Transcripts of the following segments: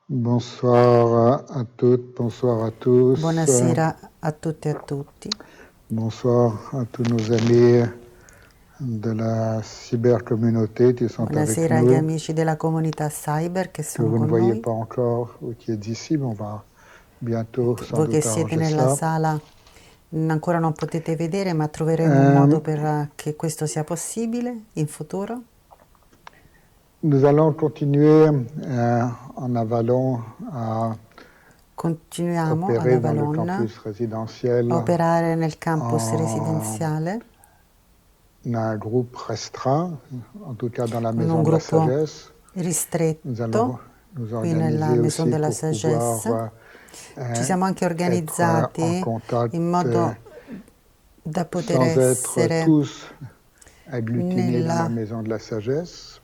Bonsoir à toutes, bonsoir à tous. Buonasera a tutte e a tutti. Bonsoir à tous nos amis de la cybercommunauté qui sont avec Buonasera agli nous, amici della comunità cyber che que sono vous ne con voyez noi. pas encore ou qui est d'ici, mais on va bientôt sans Voi che doute siete arranger nella ça. sala ancora non potete vedere, ma troveremo un modo per che questo sia possibile in futuro. Nous allons continuer en Avalon à Continuiamo ad opérer dans le Avalon campus résidentiel a operare nel campus en residenziale un groupe restreint, en tout cas dans la con Maison un de la gruppo Sagesse. Nous allons ristretto nous qui nella organiser Maison aussi de la pour pouvoir Sagesse. Ci siamo anche être en organizzati contact in modo da poter sans être essere tous agglutinés dans la nella Maison de la Sagesse.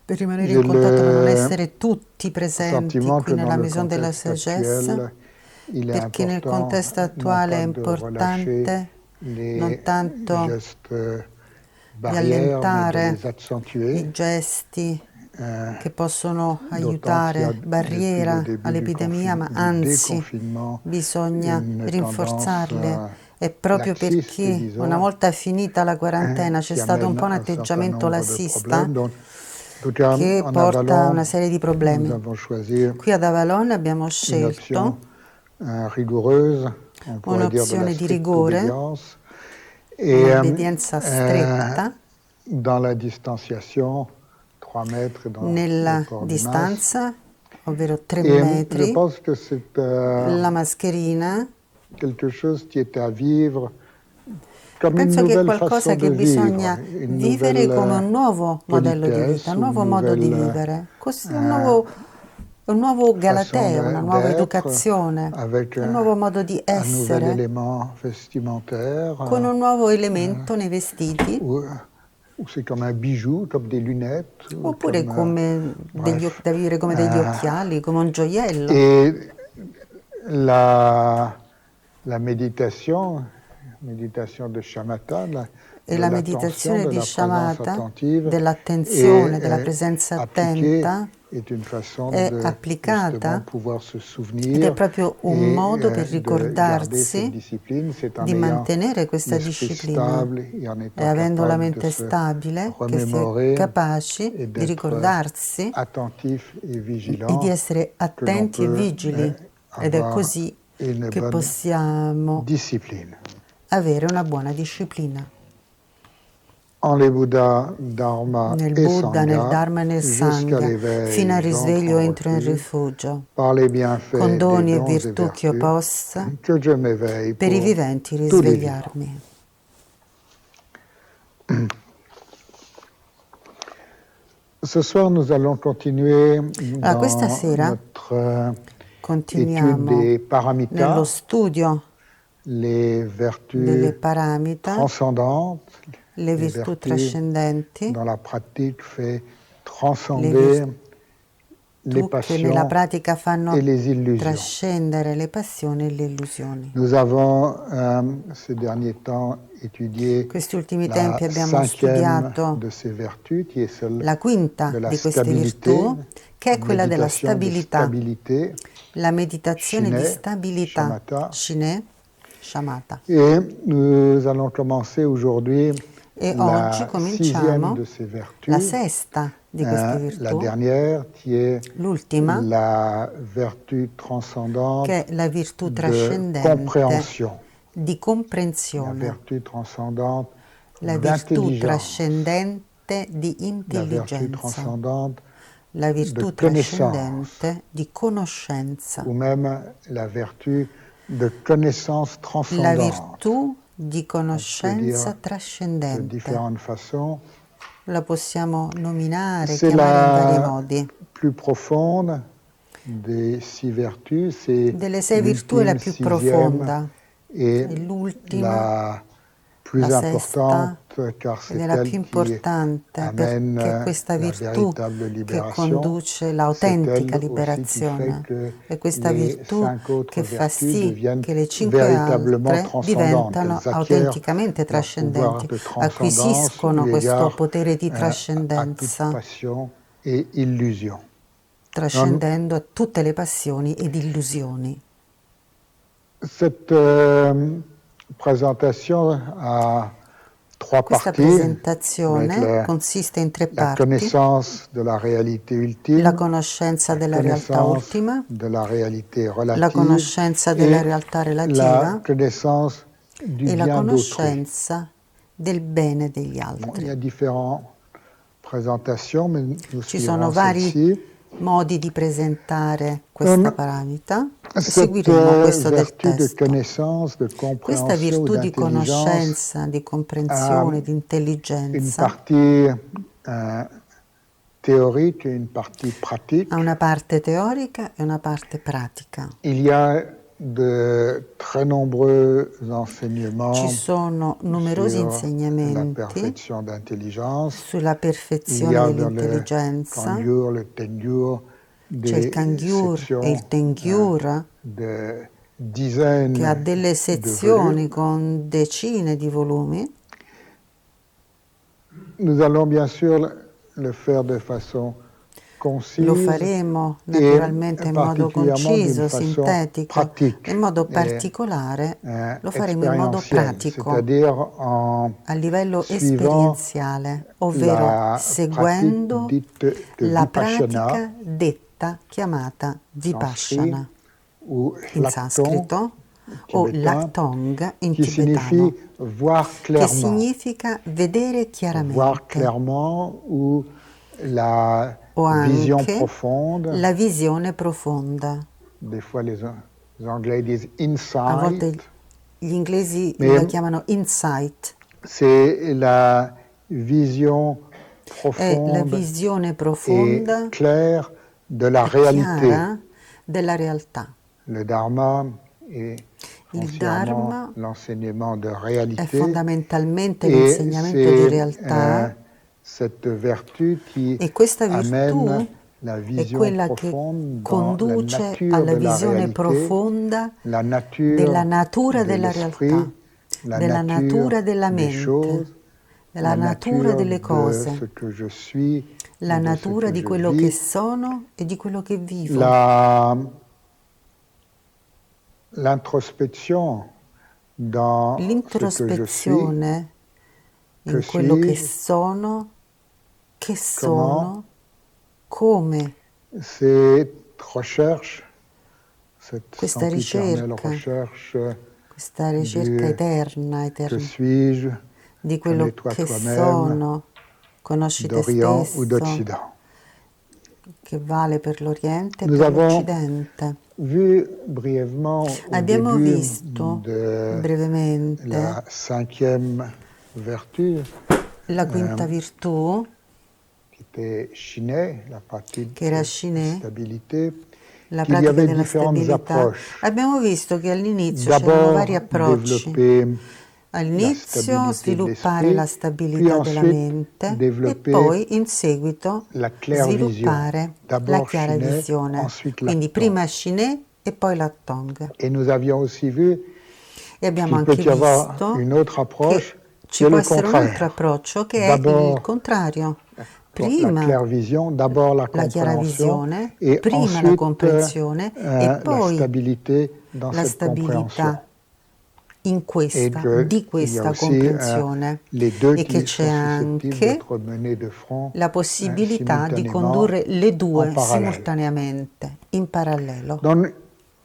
per rimanere J'ai in contatto ma non le essere tutti presenti sentiment qui que dans nella le Maison de la contexte Sagesse, actuel, il est perché nel important contesto non attuale è pas de relâcher importante les non tanto gestes di barrières, mais de allentare les accentuer. i gesti che possono D'autant qu'il y a aiutare depuis le barriera début all'epidemia, ma du anzi déconfinement bisogna une tendance rinforzarle. E proprio laxiste, perché disons, una volta finita la quarantena c'è qui stato un amène po' un un certain atteggiamento nombre de lassista problèmes. Donc, en tout cas, che en porta a una Avalon, serie di nous problemi. avons choisi Qui ad Avalon abbiamo une option scelto rigoureuse, on pourrait dire de la un'opzione di stricte rigore, obédience, et un'obbedienza stretta dans la distanciation, 3 mètres dans le nella port du masque. distanza, ovvero 3 Et je metri, pense que c'est la mascherina. quelque chose qui est à vivre comme une Penso che è nouvelle qualcosa façon de che bisogna vivre, une vivere come un nouvelle nuovo modello di politesse, vita, un nuovo une modo di nouvelle vivere, così un nuovo façon galateo, una nuova d'être, educazione, avec un nuovo modo di un nouvel essere, élément vestimentaire, con un nuovo elemento nei vestiti, où c'est comme un bijou, comme des lunettes. oppure come Bref. da vivere come degli occhiali, come un gioiello. Et la méditation de shamatha, E de la l'attention, meditazione de di la présence shamatha, attentive, dell'attenzione, della presenza appliquée attenta, est une façon è de applicata justement pouvoir se ed è souvenir proprio un et modo per de garder cette ricordarsi discipline. C'est en di ayant mantenere questa l'esprit disciplina stable et en e étant avendo la capable de mente se stabile, che si è remémorer capaci et di d'être ricordarsi attentif et e di vigilant essere que l'on attenti e peut vigili. Ed è avoir così une che bonne possiamo discipline. avere una buona disciplina. En les Bouddhas, Dharma Nel et Buddha, nel Sangha, Dharma e nel jusqu'à Sangha, fino l'éveil, al risveglio j'entre en entro in refuge rifugio, par les con bienfaits des doni e dons et virtù che io vertus, possa, que je m'éveille per i pour viventi tous les vivants. risvegliarmi. Ce soir, nous allons continuer Allora, questa dans sera notre étude continuiamo des nello paramitas, studio les delle vertus paramita, transcendantes, le les virtù vertus trascendenti, dont la pratique fait le transcender les virtù che nella passions pratica fanno et les illusions. trascendere le passioni e le illusioni. Nous avons ces derniers temps étudié Questi ultimi la tempi abbiamo 5e studiato de ces vertus, qui est celle la quinta de la di queste stabilité, virtù, che è quella della méditation de stabilità, stabilité, la meditazione di Shinē, stabilità, Shamatha. Shinē, Shamatha. Et nous allons commencer aujourd'hui E oggi la 6e cominciamo de ces la vertus, sesta di queste la virtù, dernière qui est l'ultima, la vertu transcendante che è la virtù de trascendente compréhension, di la comprensione, vertu transcendante la virtù d'intelligence, trascendente di la vertu intelligenza, transcendante la virtù de connaissance, trascendente di conoscenza, ou même la vertu de connaissance la transcendante. virtù di conoscenza De trascendente. différentes façons. La possiamo nominare, C'est chiamare in vari la modi. plus profonde des 6 vertus, c'est Delle 6 virtù è la più l'ultime 6e profonda, et è l'ultima, la plus la importante, sesta, car ed c'est è la elle più qui importante amène perché è questa la virtù véritable che libération. conduce C'est l'autentica elle aussi qui fait liberazione. que È questa les virtù 5 autres che fa vertus sì deviennent che le 5 véritablement altre transcendantes, diventano qu'elles acquièrent autenticamente leur pouvoir trascendenti, de transcendance acquisiscono eu questo égard potere di à toute trascendenza passion et illusion. trascendendo a tutte le passioni ed illusioni. Cette présentation a trois Questa parties. Ça va être presentazione consiste in tre la parti: connaissance de la réalité la ultime, conoscenza la della realtà connaissance ultima, de la réalité la relative conoscenza della et realtà la relativa connaissance du e la bien d'autrui. conoscenza del bene degli Il y altri. a différentes présentations, mais nous Ci sono suivrons vari celle-ci. modi di presentare questa paramita e Cette seguiremo questo del vertu de testo. connaissance, de Questa compréhension ou virtù di d'intelligence conoscenza, di a comprensione, di une intelligenza partie théorique et une partie pratique. ha una parte teorica e una parte pratica. Il y a de très nombreux Ci enseignements sono numerosi sur la insegnamenti perfection d'intelligence. sulla Il y perfezione a dans le dell'intelligenza. Kangyur, le Tengyur, C'è il des Kangyur e sections il Tengyur de che ha dizaines delle de sezioni volumes. con decine di volumi. Nous allons bien sûr le faire de façon Lo concise faremo et naturalmente in modo particulièrement d'une conciso, façon sintetico, pratique in modo et particolare lo faremo in modo expérientielle, pratico, c'est-à-dire en a livello suivant esperienziale, ovvero la pratique seguendo dite de la Vipassana, pratica detta chiamata sanskrit, Vipassana ou in Lakton, sanscrito o tibétain, Laktong in qui signifie tibetano, voir che clairement. significa vedere Voir chiaramente clairement ou la o vision anche profonde. la visione profonda. Des fois, les Anglais disent A volte insight. gli inglesi Mais la chiamano insight, c'est la vision è la profonde visione et profonda claire de la e réalité. chiara della realtà. Le Dharma est Il foncièrement Dharma l'enseignement de è réalité fondamentalmente et l'insegnamento di c'est realtà cette vertu qui e questa amène virtù la è vision quella che profonde dans la conduce nature alla de la visione réalité, profonda la nature della natura de della l'esprit, realtà, la della nature natura della des mente, choses, della la natura nature delle de cose, ce que je suis la ou de ce natura que di je quello che vis. sono e di quello che vivo. L'introspection dans ce que je suis, L'introspezione que in quello che suis-je, sono, comment, come, cette recherche, cette questa sempiternelle ricerca, recherche questa ricerca du eterna, que suis-je, di quello connais-toi che toi-même, sono, conosci te d'Orient ou stesso, d'Occident. che vale per l'Oriente e Nous per avons l'Occidente. vu brièvement au Abbiamo début visto de brevemente la cinquième vertu, la quinta virtù, qui était Shiné, la pratique che era de Shiné, stabilité, la qu'il y pratica avait della différentes stabilità. approches. Abbiamo visto che all'inizio c'erano vari D'abord, approcci. développer la All'inizio stabilité de sviluppare la l'esprit, puis stabilità della ensuite mente e développer poi in seguito la claire vision. sviluppare la D'abord chiara Shiné, visione. ensuite Quindi Lakton. prima Shiné e poi Lattong. Et nous avions aussi vu E abbiamo qu'il peut anche y avoir visto une autre approche che qui ci est può le essere un altro contraire. approccio che è il D'abord, contrario. pour la Prima claire vision, d'abord la la chiara compréhension visione, et prima la ensuite comprensione e la poi stabilité dans la cette compréhension. stabilità in Et questa, di qu'il y a questa aussi comprensione les deux e che qui c'è sont susceptibles anche d'être menés de front la possibilità di simultanément condurre le en due parallèle. simultaneamente, in parallelo. Donc,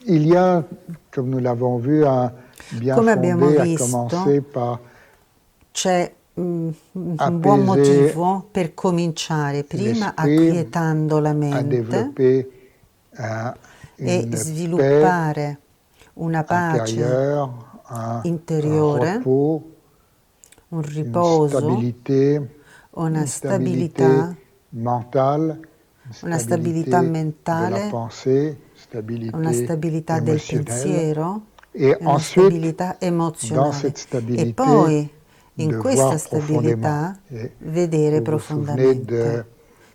il y a, comme nous l'avons vu, un bien Come abbiamo fondé à visto, commencer par c'è un buon apaiser motivo per cominciare prima l'esprit, acquietando la à mente développer e une paix sviluppare una pace intérieure, un interiore, repos, un une riposo, una stabilité stabilità, mentale, una stabilità de la mentale, pensée, una stabilité stabilità del émotionnelle, pensiero et e una ensuite, stabilità dans emozionale. cette E stabilité, poi in de questa voir profondément. stabilità Et vedere vous vous souvenez de profondamente.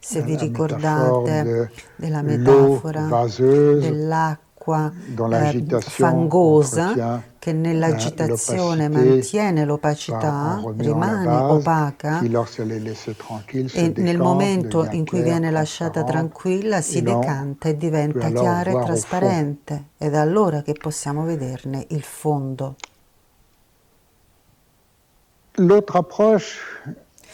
Se vi la métaphore ricordate de della l'eau metafora vaseuse dell'acqua l'acqua dans l'agitation fangosa entretient che nell'agitazione l'opacité mantiene en l'opacità, remuant la rimane base, opaca qui lorsqu'elle est laissée tranquille se e nel décante, momento devient in cui claire, viene lasciata transparente, tranquilla et si l'on decanta e peut diventa alors chiara e voir au fond. trasparente ed è allora che possiamo vederne il fondo. L'autre approche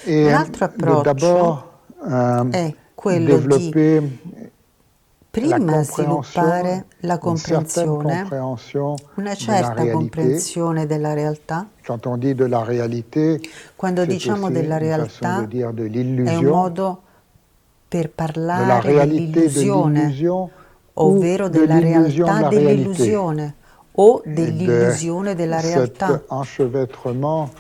est L'altro de approccio d'abord è quello di développer la prima compréhension, sviluppare la une certaine comprensione, compréhension una de la certa réalité. comprensione della realtà. Quand on dit de la réalité, Quando c'est diciamo aussi della une façon de realtà dire de è un l'illusion, modo per de la parlare réalité de dell'illusione, l'illusion ou ovvero de della l'illusion de realtà la réalité, dell'illusione o et de dell'illusione della cet realtà. enchevêtrement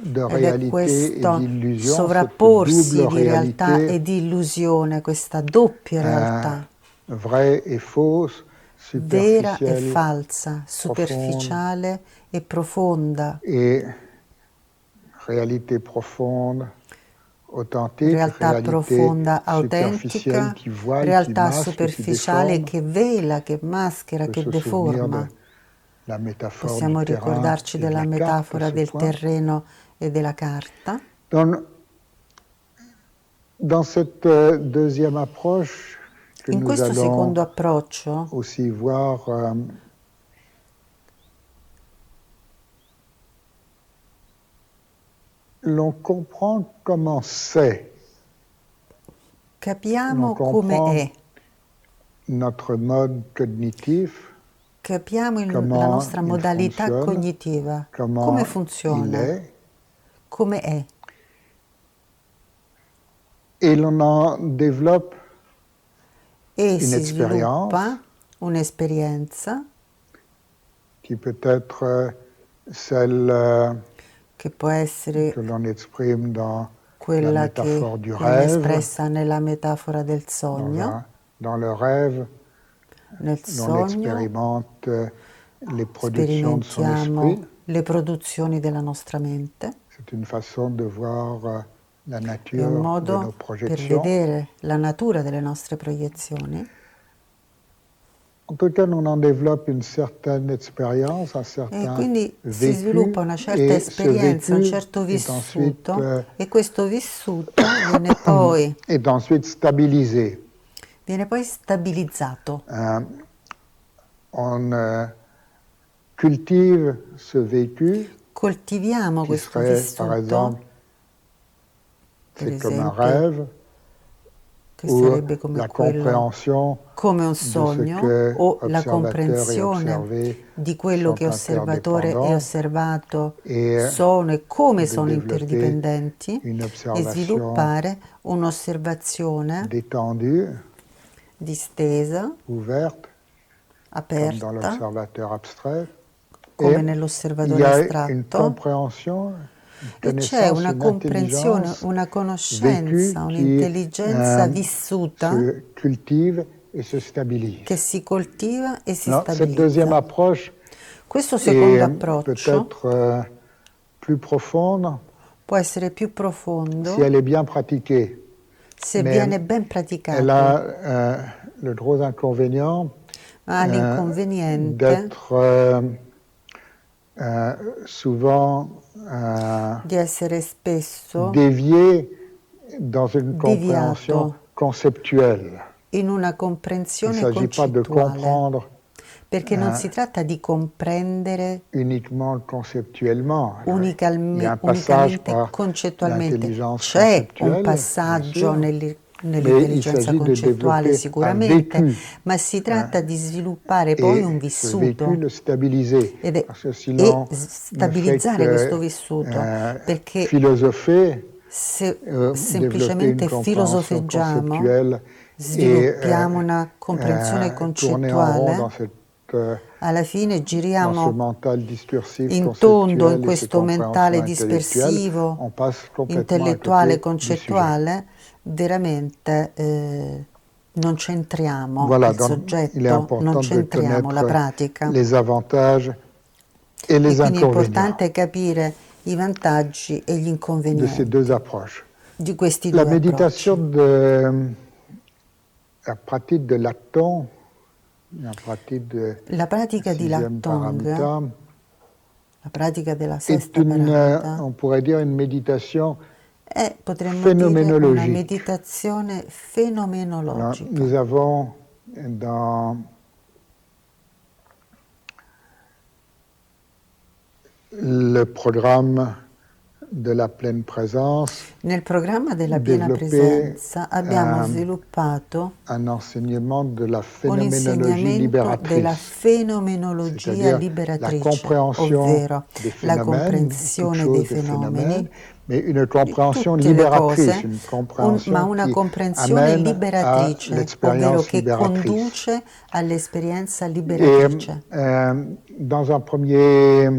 de Ed è réalité et questo d'illusion, cette double sovrapporsi di realtà réalité e di illusione, questa doppia realtà, vraie et fausse, vera e superficielle, falsa, profonde, superficiale e profonda, et réalité profonde, authentique, realtà réalité profonda, superficielle autentica, qui voile, qui realtà masque, qui superficiale déforme. che vela, che On maschera, peut che se souvenir de deforma. la métaphore du Possiamo terrain ricordarci et de della la carte à metafora ce del point. terreno e della carta. Dans cette deuxième approche que In nous questo allons secondo approccio aussi voir, l'on comprend comment c'est, l'on capiamo come comprend è, notre mode cognitif, capiamo la comment nostra il modalità fonctionne, cognitiva, come comment il funziona, est, come è, et l'on en développe e une si expérience sviluppa un'esperienza qui peut être celle che può essere que l'on exprime dans la quella che métaphore du viene rêve. espressa nella metafora del sogno. Dans le rêve, Nel l'on sogno expérimente les productions de son sperimentiamo esprit. le produzioni della nostra mente. C'est une façon de voir la È un nature de nos modo per projections. vedere la natura delle nostre proiezioni. En tout cas, on en développe une certaine expérience, un E certain quindi si vécu, sviluppa una certa et ce esperienza, un vécu certo est ensuite, vissuto e questo vissuto est ensuite stabilisé. viene poi stabilizzato. On cultive ce vécu, Coltiviamo qui questo serait, par vissuto, exemple, per c'est comme un esempio, rêve, che ou sarebbe come la quello, compréhension come un de ce sogno que o la observateur et comprensione observé di quello sont che osservatore e interdépendants, osservato et sono e come de sono développer interdipendenti une e observation sviluppare un'osservazione détendue, distesa, ouverte, comme dans aperta, l'observateur abstrait. Et come il nell'osservatore y a une astratto, compréhension, une e c'è connaissance, una une comprensione, intelligence una vécue conoscenza, qui un'intelligenza vissuta se cultive et se stabilise. che si coltiva e si Alors, cette deuxième stabilizza. approche Questo secondo est approccio peut-être plus profonde può essere più si profondo elle est bien pratiquée, se mais viene ben elle praticato, a le gros inconvénient ma ha l'inconveniente d'être souvent di essere spesso déviée dans une compréhension deviato conceptuelle. in una Il ne comprensione s'agit pas de concettuale, comprendre perché non si tratta di comprendere uniquement conceptuellement. Il y a un passage unicamente par concettualmente. l'intelligence C'è un conceptuelle, bien passaggio sûr, mais il nell'intelligenza s'agit de concettuale développer un sicuramente, vécu ma si tratta di sviluppare poi un et ce vécu vissuto le stabiliser. ed Parce que si e l'on ne fait stabilizzare questo que vissuto, perché philosopher, se développer une semplicemente compréhension filosofeggiamo, conceptuelle et sviluppiamo una comprensione tourner en rond concettuale, dans cette alla fine dans ce giriamo mental discursif in tondo in conceptuel et ces questo compréhensions mentale intellectuelles, dispersivo, on passe complètement à intellettuale, côté du sujet. concettuale, veramente non centriamo Voilà, il donc il est soggetto, non important de centriamo la connaître pratica. les avantages et E les quindi è inconvénients importante capire i vantaggi e gli de ces inconvenienti deux approches. di questi La due approcci. méditation de la pratique de l'acton la pratique de La pratica di sixième Lattong, paramita la pratica della est sesta paramita, on pourrait dire, une méditation è, potremmo dire, una phénoménologique. meditazione Alors, fenomenologica. nous avons dans le programme de la pleine présence Nel programma della piena développé presenza abbiamo sviluppato un enseignement de la un phénoménologie insegnamento della libératrice, fenomenologia c'est-à-dire la liberatrice, compréhension ovvero des la phénomènes, toute comprensione chose dei des phénomènes, fenomeni, mais une di compréhension tutte le libératrice, cose, une ma compréhension una qui comprensione amène à liberatrice, ovvero l'expérience che libératrice. conduce all'esperienza Et liberatrice. dans un premier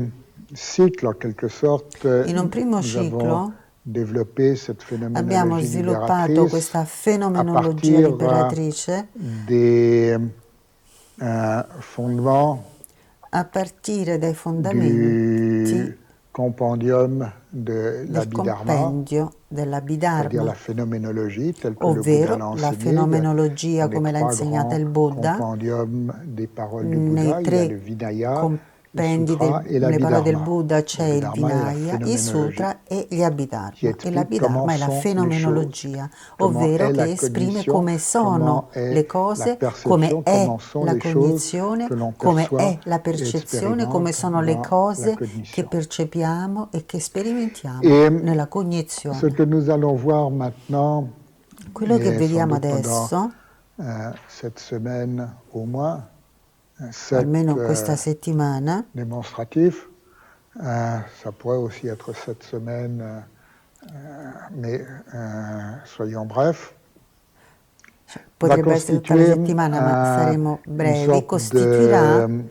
cycle, en quelque sorte, In un primo nous avons ciclo développé cette abbiamo phénoménologie sviluppato libératrice questa à fenomenologia partir liberatrice des fondements a partire dai fondamenti du compendium de del l'Abhidharma, compendio c'est-à-dire la dell'Abhidharma, phénoménologie telle que le Bouddha l'a ovvero la enseignée. Il y a fenomenologia dans les come l'ha trois insegnata grands il Buddha, compendiums des paroles du nei Bouddha, il y a le tre Vinaya, le compendi Sutra et delle parole del l'Abhidharma. Buddha c'è il L'Abhidharma è la Vinaya, il phénoménologie Sutra e gli qui Abhidharma. E explique comment l'Abhidharma è la sont les choses, fenomenologia, comment ovvero est che la esprime cognition, come sono comment est le la cose, perception, come è comment sont la les choses cognizione, que l'on come perçoit è la et percezione, come expérimente sono le dans la cose che cognition. percepiamo e che sperimentiamo Et nella ce cognizione. que nous allons voir maintenant, Quello che et sans vediamo doute pendant adesso, cette semaine au moins, almeno cette questa settimana, démonstratif, ça pourrait aussi être cette semaine, mais soyons brefs, va potrebbe essere tutta la constituer settimana, ma saremo une brevi, sorte costituirà de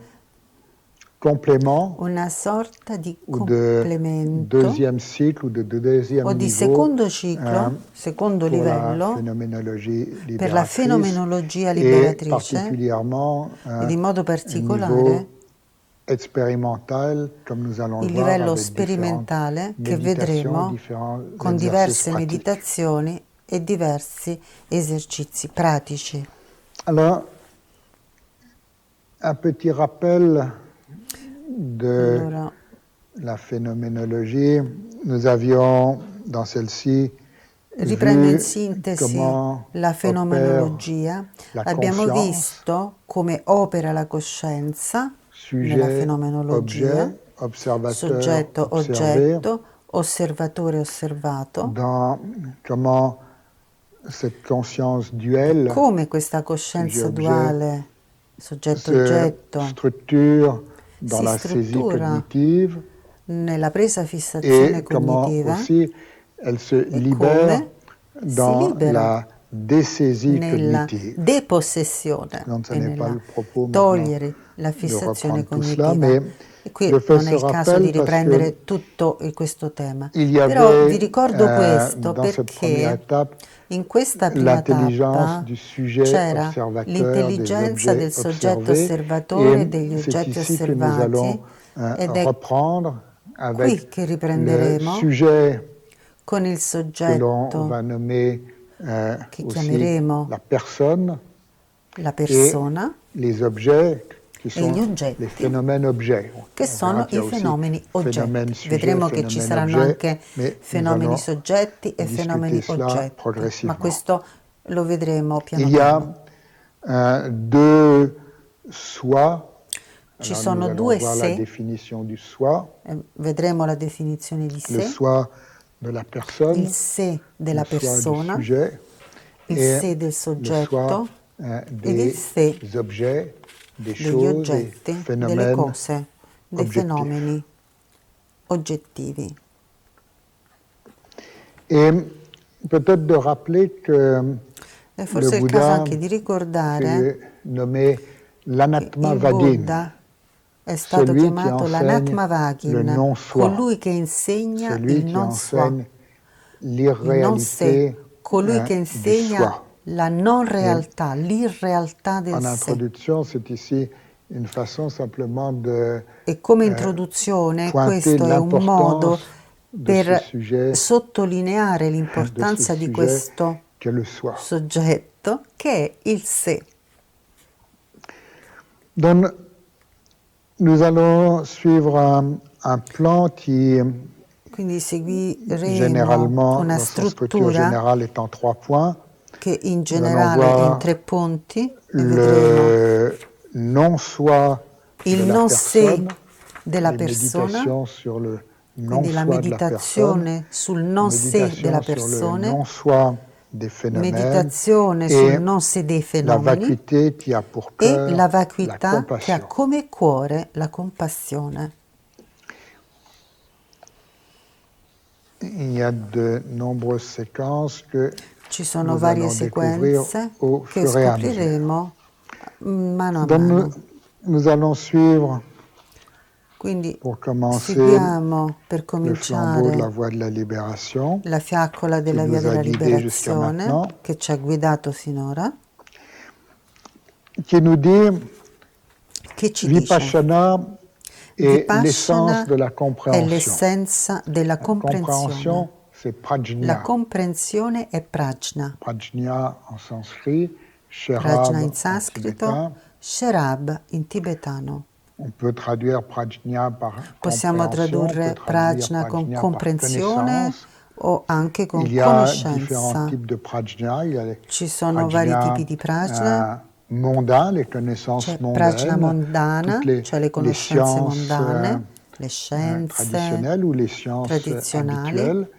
complément una sorta di ou de complemento deuxième cycle ou de deuxième o di niveau secondo ciclo, secondo pour la livello, phénoménologie per la libératrice fenomenologia et liberatrice particulièrement ed in modo un particolare niveau expérimental, comme nous allons le il voir livello avec différentes sperimentale che méditations, vedremo différents con exercices diverse pratiques. meditazioni e diversi esercizi pratici. Alors, un petit rappel de Allora, la phénoménologie. Nous avions dans celle-ci riprendo in vu sintesi comment la opère fenomenologia. la Abbiamo conscience, visto come opera la coscienza nella sujet, fenomenologia, objet, observateur, soggetto, observé, oggetto, osservatore, osservato, dans comment cette conscience duelle, come questa coscienza sujet-objet, duale, se soggetto-oggetto, structure dans si la saisie struttura cognitive nella presa fissazione et comment cognitiva aussi elle se e libère come si dans libera la désaisie nella cognitive. depossessione Donc, ce e n'est pas nella le propos maintenant togliere la de fissazione reprendre tout cela, cognitiva. mais E qui je fais non è ce il caso di rappel parce que riprendere tutto questo tema, il y però vi avait ricordo questo dans cette première perché étape in questa prima l'intelligence tappa du sujet c'era observateur, des l'intelligenza del objets soggetto observés, osservatore et e degli c'est oggetti ici que nous allons osservati ed è reprendre avec qui che le riprenderemo sujet con il que l'on soggetto va nommer che aussi chiameremo la personne la et persona les objets qui e gli sont les oggetti phénomènes objets. che On verra sono qu'il y i a aussi fenomeni phénomène oggetti. sujet, Vedremo che ci phénomène saranno objet, anche mais nous fenomeni allons soggetti e fenomeni discuter cela oggetti, ma progressivement. questo lo vedremo piano Il y a piano. deux soi. Ci Alors nous sono allons due voir la sé, définition du soi, vedremo la definizione di le sé, soi de la personne, il sé della le soi du persona, sujet il et sé del le soi soggetto ed il des sé objets, des degli choses et oggetti, delle phénomènes cose, dei objectifs. fenomeni oggettivi. Et peut-être de rappeler que E le forse è il caso Bouddha anche di ricordare fut nommé che l'Anatma il Vadin, Buddha è stato celui qui chiamato enseigne l'Anatma le Vagin, non-soi, colui che insegna celui il qui non soi, enseigne il non sé, l'irréalité colui che du insegna soi. la non Et realtà, l'irrealtà del en sé. introduction, c'est ici une façon simplement de E come introduzione pointer questo è un modo l'importance de ce per sujet, sottolineare de ce l'importanza di sujet questo qu'est le soi. soggetto che è il sé. Donc, nous allons suivre un plan qui, Quindi seguiremo généralement, una dans sa structure struttura générale, est en 3 points. che in Nous allons generale è in voir 3 punti e vedremo le non-soi de il la non sé personne, della les persona, méditations sur le quindi la non-soi de la personne, meditazione sul non sé della méditation sur le persona, non-soi des phénomènes meditazione sul et non sé dei la fenomeni vacuité qui a pour e la cœur la vacuità che ha compassion. come cuore la compassione. Il y a de nombreuses séquences que Ci sono nous varie allons découvrir sequenze au che fur et à mesure. scopriremo mano a Donc mano. nous allons suivre, Quindi pour commencer, seguiamo per le flambeau de la cominciare voie de la libération la fiaccola qui della via nous a della guidés jusqu'à liberazione maintenant, che ci ha guidato finora, qui nous dit che ci dice Vipassana est l'essence Vipassana de la è compréhension. l'essenza della La compréhension, comprensione. c'est La prajna. comprensione è prajna. Prajna en sanskrit, Prajna Sherab in en sanscrito, tibétain. Sherab in tibetano. On peut traduire prajna par Possiamo compréhension, on peut tradurre traduire prajna con prajna par comprensione connaissance. o anche con Il y a différents conoscenza. types de prajna. Il y a les Ci sono vari tipi prajna di prajna. mondains, les connaissances C'è prajna mondaines, mondana, toutes les, cioè le les conoscenze sciences mondane, le scienze traditionnelles ou les sciences tradizionali, habituelles.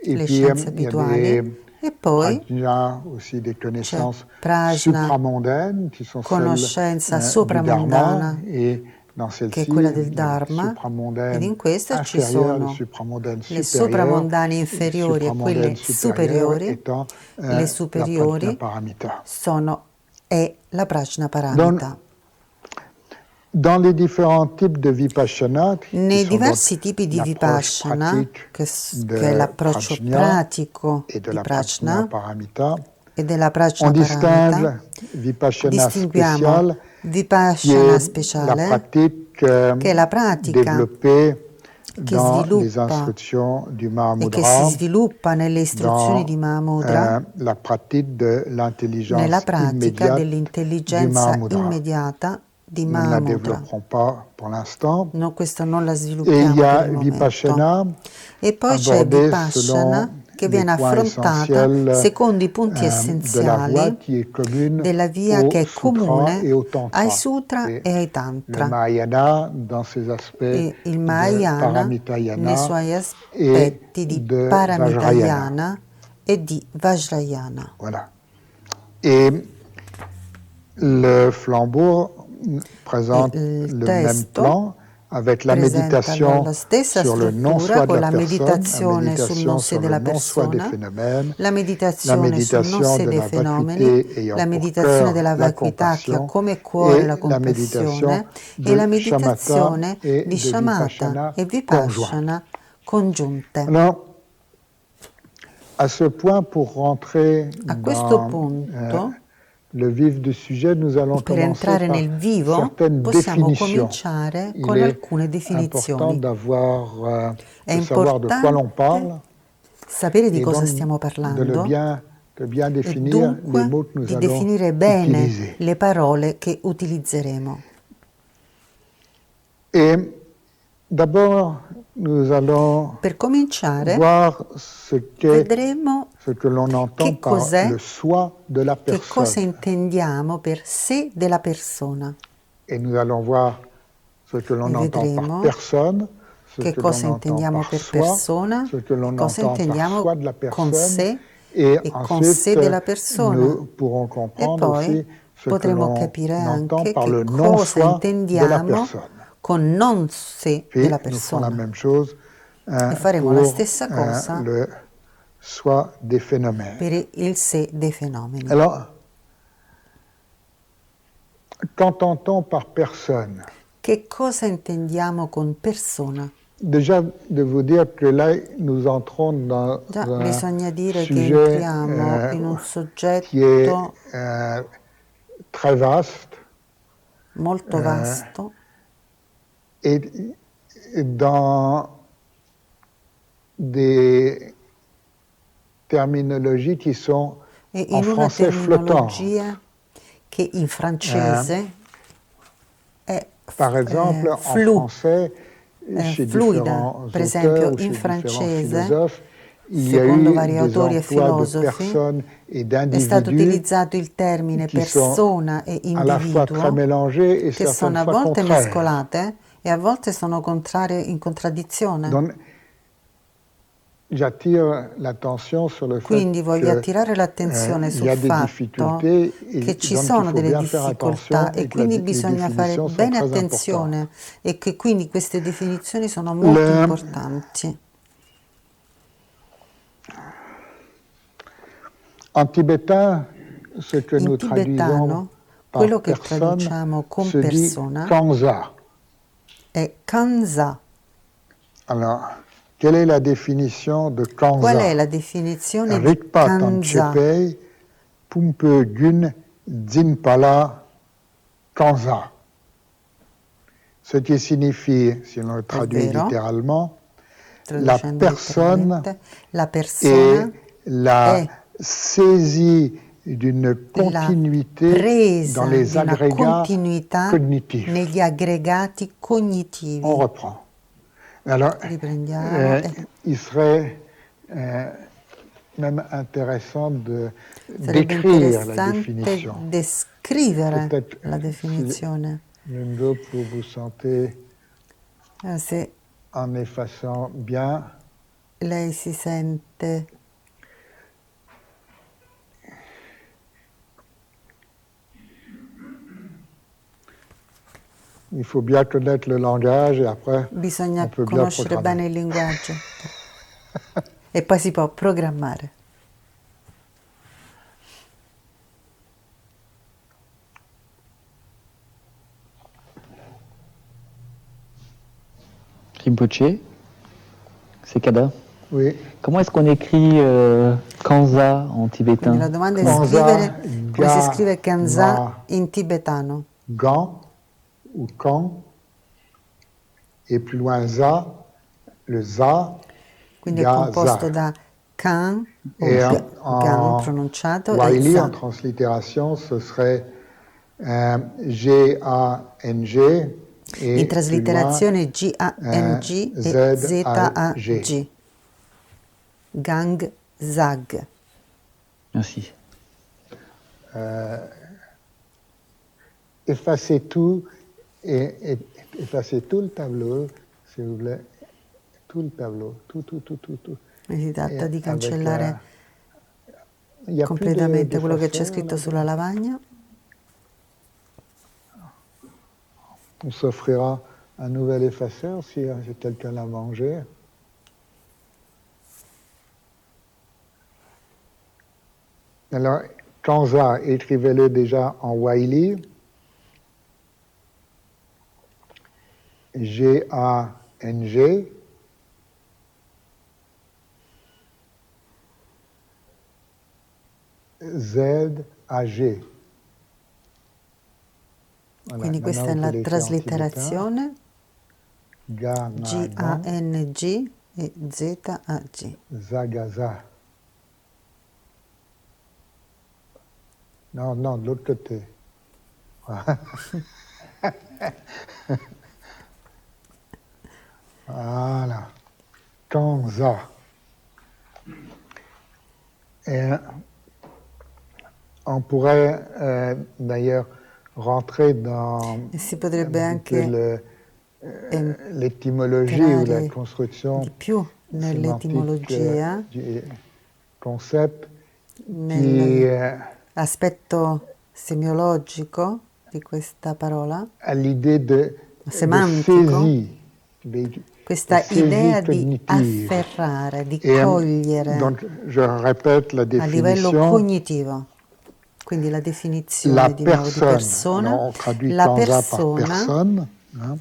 Et le puis, scienze il y a abituali. des E poi prajna, aussi des c'è connaissances prajna, supramondaines, qui sont celles conoscenza du Dharma. sopramondana, Et dans che è celles-ci, quella del il y a les Dharma, ed supramondaines in questa ci inférieures, les sono supramondaines le supérieures, sopramondane et les inferiori e supramondaines quelle supérieures superiori. étant Le la prajna superiori paramita. è la prajna Donc, paramita. dans les différents types de vipassana, qui Nei sont donc diversi tipi di l'approche vipassana, pratique che è de l'approccio prajna pratico et de di la prajna prajna paramita, e della on prajna paramita, distingue vipassana distinguiamo spéciale, qui vipassana est la speciale, pratique che è la pratica développée che dans les sviluppa instructions du e che si Mahamudra, sviluppa nelle istruzioni dans di Mahamudra, la pratique de nella l'intelligence pratica immédiate du dell'intelligenza Mahamudra. immediata di Nous ne la Mahamudra. développerons pas pour l'instant. No, questo non la Et il sviluppiamo y per a il momento. Vipassana E poi c'è abordé Vipassana selon che les viene points affrontata essentiels secondo i punti de la voie essenziali qui est commune della via au che è sutra et comune au ai tantra. sutra Et e ai le tantra. Mahayana, dans ses aspects E il de Mahayana nei Paramitayana suoi et aspetti di de Vajrayana. Paramitayana e di Vajrayana. Voilà. Et le flambeau E présente il le même testo plan avec la presenta méditation la stessa sur le struttura non-soi de con la la personne, la meditazione sul méditation non sé sur le della non-soi des persona, phénomènes, la la meditazione sul non méditation sé de dei la fenomeni, vacuité ayant la pour meditazione cœur della la vacuità che ha compassion come cuore la et la méditation compassione e la de shamatha meditazione et di de shamatha vipassana e conjointe. vipassana congiunte. Alors, à ce point, pour rentrer A questo dans punto, le vif du sujet, nous allons per commencer entrare par nel vivo, certaines possiamo définitions. cominciare Il con est alcune important definizioni. È de savoir de quoi l'on importante parle sapere di et cosa donc stiamo parlando de bien e définir les dunque mots que nous di allons definire bene utiliser. le parole che utilizzeremo. Et d'abord, nous allons Per cominciare, voir ce vedremo que l'on entend che par cos'è, le soi de la che cosa personne. intendiamo per sé della persona. Et nous allons voir ce que l'on E entend par vedremo personne, ce che que l'on cosa entend intendiamo par per soi, persona, ce que che l'on cosa entend par intendiamo soi de la con personne, sé et e con sé ensuite della persona. nous pourrons E comprendre poi aussi ce que potremo l'on capire entend anche par che le cosa non-soi de la intendiamo personne. con non sé Puis della nous ferons la persona. même chose E faremo la pour stessa cosa le soi des phénomènes. per il sé dei fenomeni. Alors, qu'entend-on par personne? Che cosa intendiamo con persona? Déjà, de vous dire que là, nous entrons dans Già, un bisogna dire che sujet entriamo in un qui est soggetto très vaste molto vasto et dans des terminologies qui sont e en in una français flottantes. terminologia che in francese Par exemple, en français, chez fluida. différents Per esempio, auteurs ou in chez différents francese, philosophes, il y a secondo eu vari des autori e emplois de filosofi, personnes et è stato d'individus utilizzato il termine qui sont persona e à la fois très individuo, mélangés et che sono certaines a fois volte contraires. mescolate e a volte sono contrarie in contraddizione. Donc, j'attire l'attention sur le fait Quindi voglio qu'il attirare l'attenzione y sul a des fatto difficultés che et ci donc il sono faut delle bien faire difficoltà attention e et que quindi les bisogna fare définitions sont bene très importantes. attenzione e che quindi queste definizioni sono molto Le, importanti. En tibétain, ce que In nous traduisons tibetano, par quello che personne traduciamo con se dit persona Kanza. è Kanza. Alors, quelle est la définition de Qual è la Kanza? definizione di Rikpa Kanza? Tanchepei Pumpe Gun Dzinpala Kanza. Ce qui signifie, si on le traduit Ovvero, littéralement, la traducendo personne letteralmente, la est persona la è saisie d'une la continuité dans presa les di una agrégats continuità cognitifs. negli aggregati On cognitivi. reprend. Alors, Riprendiamo. il serait même intéressant de Sarebbe d'écrire la interessante définition. descrivere Peut-être la si definizione. Lungo, vous vous sentez Se en effaçant bien. lei si sente Il faut bien connaître le langage et après on bisogna peut bien conoscere programmer. bene il linguaggio e poi si può programmare. Rinpoche, c'est Kada. Oui. Comment est-ce qu'on écrit Kanza en tibétain? Quindi la domanda è Kanza, scrivere come si ga, scrive Kanza ma, in tibetano. gan ou kan, et plus loin za, le za, Quindi è ga, composto za. da kan o Et gan en pronunciato e Wiley, en za. translittération, ce serait G-A-N-G In et plus loin traslitterazione G-A-N-G e Z-A-G. Z-A-G. Gang Zag. Merci. Effacez tout et effacez tout le tableau, s'il vous plaît. Tout le tableau, tout. Si tratta di Et cancellare il y a plus completamente quello che c'è d'effaceurs, scritto là. sulla lavagna. On s'offrira un nouvel effaceur si quelqu'un l'a mangé. Alors, Kanza, écrivez-le déjà en Wiley. G-A-N-G. Z-A-G. Voilà, Quindi questa è maintenant, la vous pouvez l'écrire en traslitterazione tibétain. G-A-N-G e Z-A-G. Zagaza. Non, de l'autre côté. Voilà. Kanza. Et on pourrait d'ailleurs rentrer dans E si potrebbe anche l'étymologie ou la entrare construction di più sémantique nell'etimologia, du concept qui nell'aspetto semiologico di questa parola, a l'idée de semantico, saisie, questa saisie idea di cognitive. afferrare, di Et cogliere donc, je répète la a livello définition. cognitivo. Quindi la La definizione di nuovo di personne, alors persona, on traduit la Kanza par persona, personne, hein.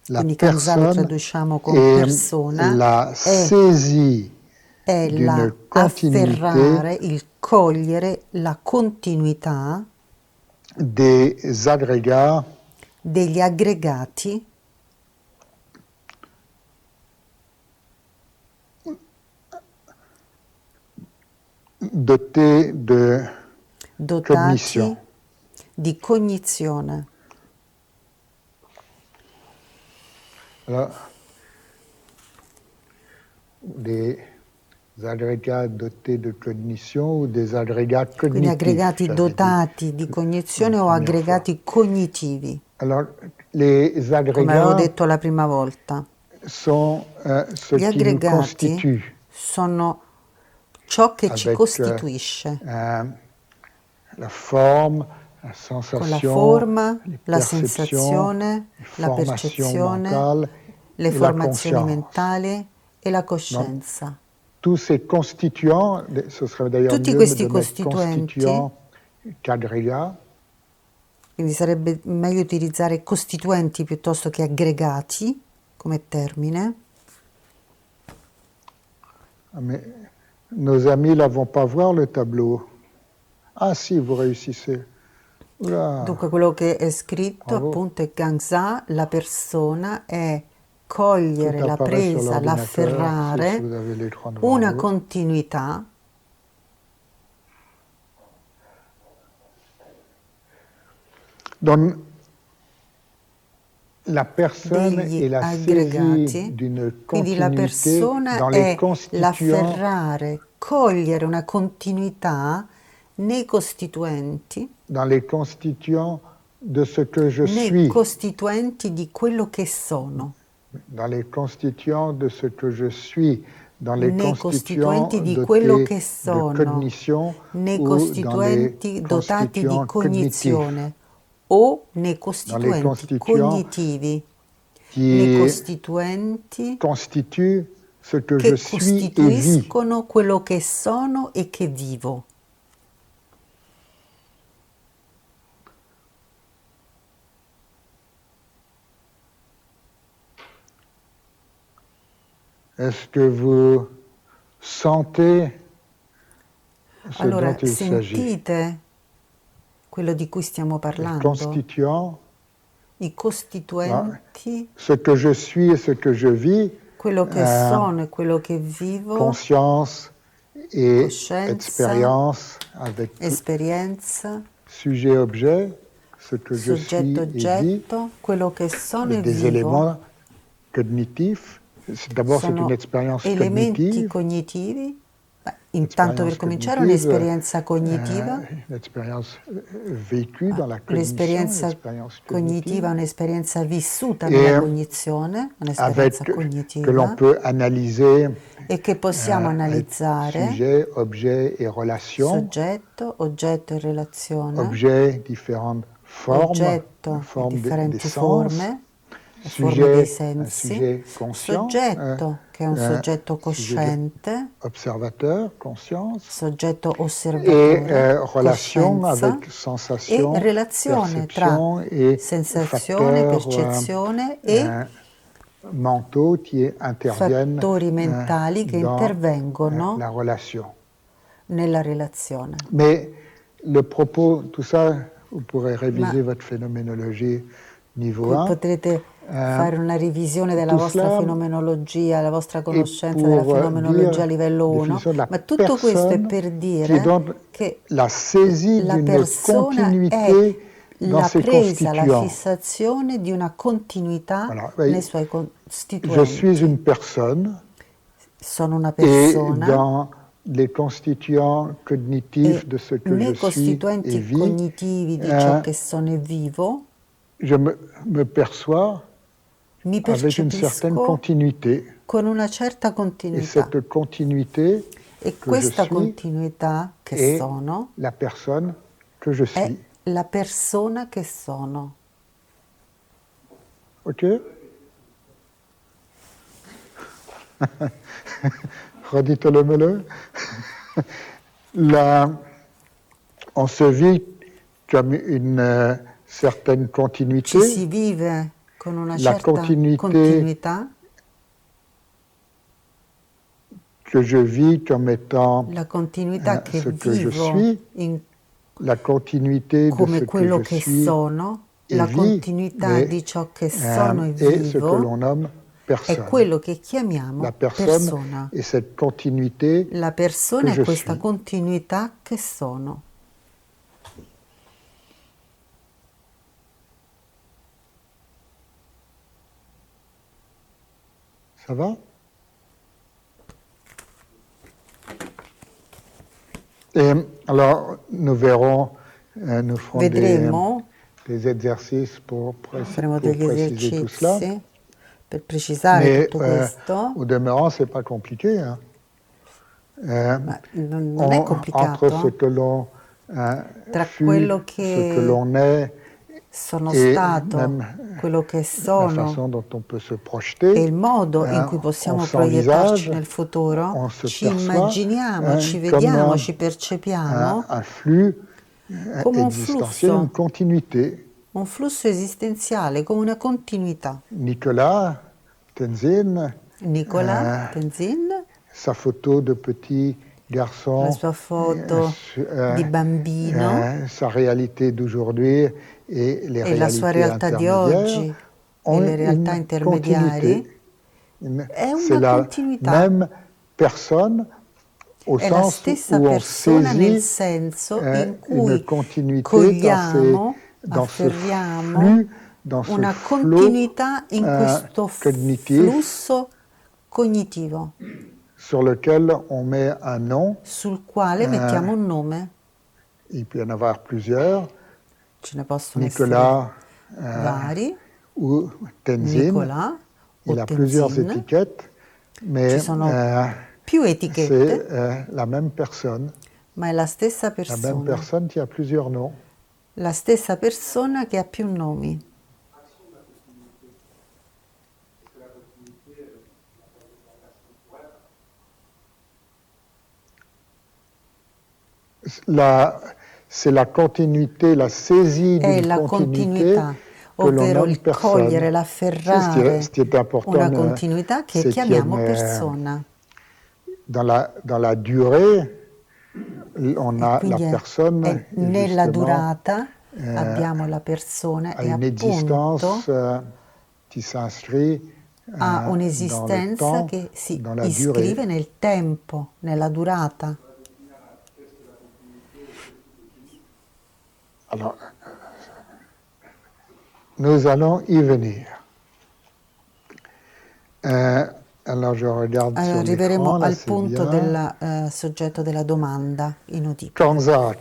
La quindi Kanza lo personne traduciamo con est persona, la è saisie la d'une continuité afferrare, il cogliere la continuità des agrégats degli aggregati dotés de dotati cognition. di cognizione. Alors, des agrégats dotés de cognition ou des agrégats Quindi cognitifs, aggregati j'avais dit dotati di une cognizione o première fois. aggregati cognitivi, Alors, les come avevo agrégats detto la prima volta. sont ce Gli qui nous aggregati constitue sono ciò che ci avec costituisce, la forme, la con la sensation, forma, les la perceptions, sensazione, les la formations percezione, mentales le et la formazioni conscience. mentali e la Donc, coscienza. tous ces constituants, ce serait d'ailleurs Tutti mieux questi de mettre costituenti, constituants qu'agrégats, quindi sarebbe meglio utilizzare costituenti piuttosto che aggregati come termine. mais nos amis là vont pas voir le tableau. Ah si, vous réussissez. Oula, Dunque quello che è scritto bravo. appunto è Gangsa, la persona è Tout cogliere la apparaît sur presa, l'ordinateur, si l'afferrare, vous avez l'écran devant una vous. continuità Donc, la personne degli est la saisie aggregati. d'une Quindi la continuité persona dans les è constituants, l'afferrare, cogliere una continuità nei costituenti, de ce que je nei suis, costituenti di quello che sono, dans les constituants de ce que je suis, dans les nei constituants costituenti di quello dotés che de sono, cognition nei ou dans les costituenti dotati di constituants cognitifs, cognizione o nei dans les costituenti constituants cognitivi, nei qui costituenti constituent ce que je che suis et vis. costituiscono quello che sono e che vivo. Est-ce que vous sentez ce Allora, dont il s'agit? sentite quello di cui stiamo Les parlando? constituants, I costituenti, ce que je suis et ce que je vis, quello che sono e quello che vivo, conscience et coscienza, expérience avec esperienza, sujet-objet, ce que je suis et vis, soggetto-oggetto, quello che sono e des vivo, éléments cognitifs. D'abord, c'est une sono expérience elementi cognitive. cognitivi. Beh, intanto per cominciare un'esperienza cognitiva. Un'esperienza vécue dans la cognition, L'esperienza un'esperienza cognitiva è un'esperienza vissuta Et nella cognizione, un'esperienza que l'on cognitiva peut analyser e che possiamo analizzare sujet, objet et relation, soggetto, oggetto e relazione, objet, différentes formes, oggetto e formes differenti des sens, forme, le forme dei un sensi, sujet conscient, soggetto che è un soggetto sujet cosciente, observateur, conscience, soggetto et osservatore, relation coscienza, avec sensation, e relazione tra perception et sensazione, facteurs percezione e mentaux qui interviennent fattori mentali che dans intervengono la relation. nella relazione. Mais le propos, tout ça, vous pourrez réviser Ma votre phénoménologie niveau qui 1. potrete fare una revisione della tout vostra cela fenomenologia, la vostra est conoscenza della pour fenomenologia a dire livello 1, définition de la ma tutto questo è personne per qui est dire donc che la saisie la d'une persona è continuité dans la ses presa, la constituants. fissazione di una continuità Voilà. nei suoi Je costituenti. suis une personne Sono una et persona dans les constituants cognitifs e de ce que je nei suis et costituenti vis, cognitivi di ciò che sono e vivo, je me perçois mi avec une certaine percepisco continuité. con una certa Et continuità. cette continuité E que je questa suis continuità che est sono la personne que je è suis. la persona che sono. Ok? Redites-le-moi. On se vit comme une certaine Ci continuité. si vive con una La certa continuità, que je vis comme étant la continuità che ce que je vivo suis, in- la continuité de come ce que quello je che suis sono, et la vis, continuità mais, di ciò che sono e et ce que vivo l'on nomme è personne. quello che chiamiamo La personne persona. est cette continuité La persona che è je questa suis. continuità che sono. Ça va? Et alors, nous verrons, nous ferons Vedremo, des exercices pour faremo degli préciser tout cela. esercizi per precisare Mais tutto questo, au demeurant, c'est pas compliqué. Hein. ma non è complicato. Entre ce que l'on Tra fut, quello ce que l'on est sono et stato, même quello che la sono façon dont on peut se e projeter, il modo in cui on possiamo proiettarci s'envisage, nel futuro, on se ci perçoit immaginiamo, ci comme vediamo, ci percepiamo un flux come un existentiel, une flusso, continuité. un flusso esistenziale, come una continuità. Nicolas Tenzin, Nicolas Tenzin, sa photo de petit garçon, la sua foto di bambino sa réalité d'aujourd'hui et les e la sua réalités realtà di intermédiaires oggi e ont le realtà une intermediari continuité. è C'est una la continuità. même personne au È la sens stessa où on persona nel saisit senso in une cui continuité cogliamo, dans ce afferriamo flux, dans ce una flot continuità in questo cognitif flusso cognitivo sur lequel on met un nom. sul quale mettiamo un nome. Il peut y en avoir plusieurs. Ce ne possono Nicolas essere vari, ou Tenzin. Nicolas Il o a plusieurs Tenzin. étiquettes, mais Ci sono più etichette, c'est la même personne. ma è la stessa La même persona. personne qui a plusieurs noms. La stessa persona che ha più nomi. C'est la continuité, la saisie È d'une la continuité continuità, que l'on ovvero nomme il personne. cogliere, l'afferrare Ce qui est important, una continuità che c'est chiamiamo qu'il y a persona. dans la durée, on a la Quindi personne nella justement durata abbiamo la persona a e une appunto existence qui s'inscrit ha dans le un'esistenza temps, che si dans la iscrive durée. nel tempo, nella durata. Alors, nous allons y venir. Alors, je regarde sur Arriveremo l'écran, là al c'est punto bien. del soggetto della domanda inudibile. Kanza,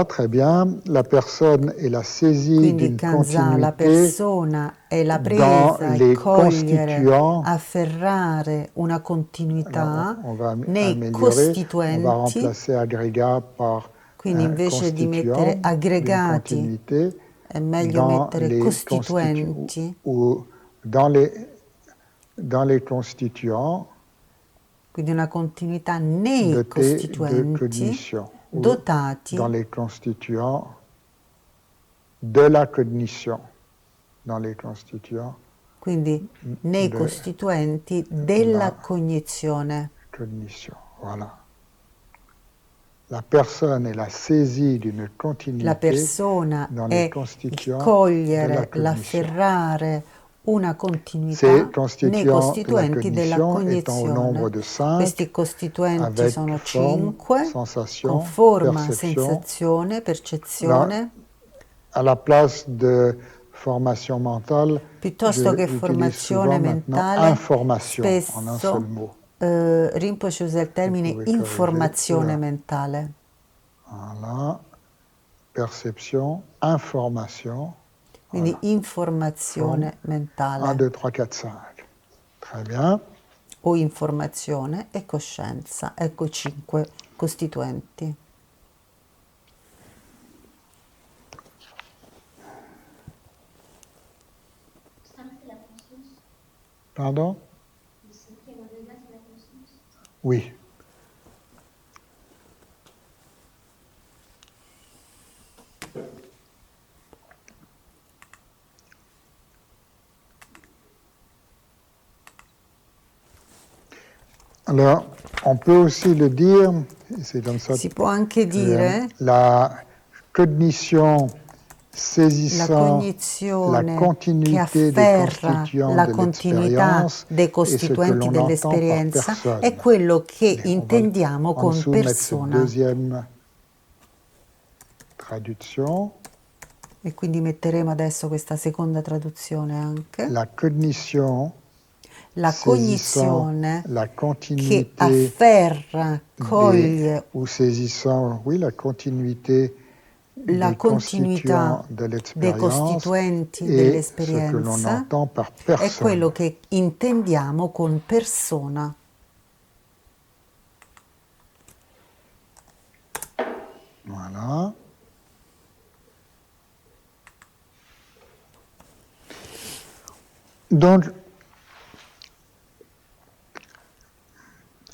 très bien. La personne est la saisie Quindi d'une Kanza, la continuité persona è la dans presa, les è cogliere, constituants. afferrare una continuità Alors, on va nei améliorer, on va costituenti. remplacer agrégat par Quindi invece di mettere constituant d'une aggregati continuité è meglio dans mettere les costituenti, ou dans les constituants quindi una continuità nei de costituenti cognition, ou dotati, dans les constituants de la cognition, dans les constituants quindi nei de costituenti della la cognizione. cognition. Voilà. La personne est la saisie d'une La continuité persona dans è les il constituants de la cogliere, cognition. l'afferrare una continuità Ces nei constituants de la costituenti della cognition étant au nombre cognizione. de 5, Questi costituenti avec sono forme, 5, sensation, con forma, perception. sensazione, percezione. À la place de formation mentale, Piuttosto che j'utilise formazione souvent maintenant mentale, information en un seul spesso mot. Rinpoche usa il termine pouvez informazione corriger. mentale. Voilà. Perception, information. Quindi informazione 1, mentale 2, 3, 4, 5. Très bien. o informazione e coscienza. Ecco 5 costituenti. Pardon? Oui. Alors, on peut aussi le dire, et c'est comme ça Si può anche que dire la cognition la saisissant la cognizione che continuité des afferra constituants la de continuità l'expérience dei et ce que costituenti l'on entend par dell'esperienza personne. è quello che Et on va intendiamo en con dessous mettre cette persona. deuxième traduction. E quindi metteremo adesso questa seconda traduzione anche. La cognition la cognizione la che continuité afferra, coglie ou saisissant, oui, la continuité la des continuità constituants de dei l'expérience costituenti et ce que l'on dell'esperienza entend par è personne. quello che intendiamo con persona. Voilà. Donc,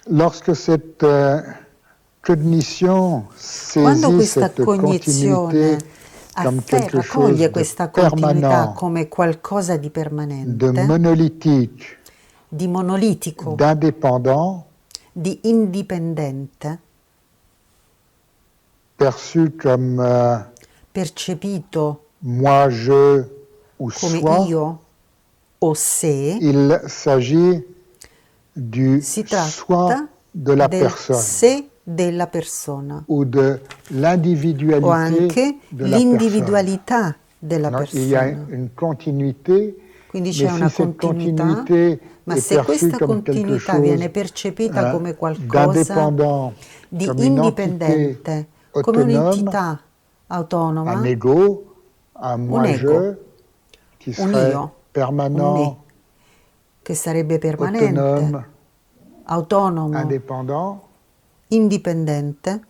lorsque cette cognition Quando saisit questa cette cognizione continuité comme quelque afferra, chose coglie de questa continuità permanent, come qualcosa di de permanente, monolithique, di monolitico, d'indépendant, di indipendente, perçu comme percepito moi, je ou come soi, io o sé, il s'agit du si soi tratta de la del personne sé della persona ou de o l'individualité anche de la personne. l'individualità della Donc, il y a persona. une continuité, Quindi mais c'è si una cette continuità, continuité ma est se perçue questa comme quelque continuità chose viene percepita come qualcosa d'indépendant, di comme une entité indipendente, come autonome, un'entità un autonoma, ego, un un ego, moi-je, qui un serait io, un me, permanent, che sarebbe permanente, autonome, autonomo, indépendant, indipendente,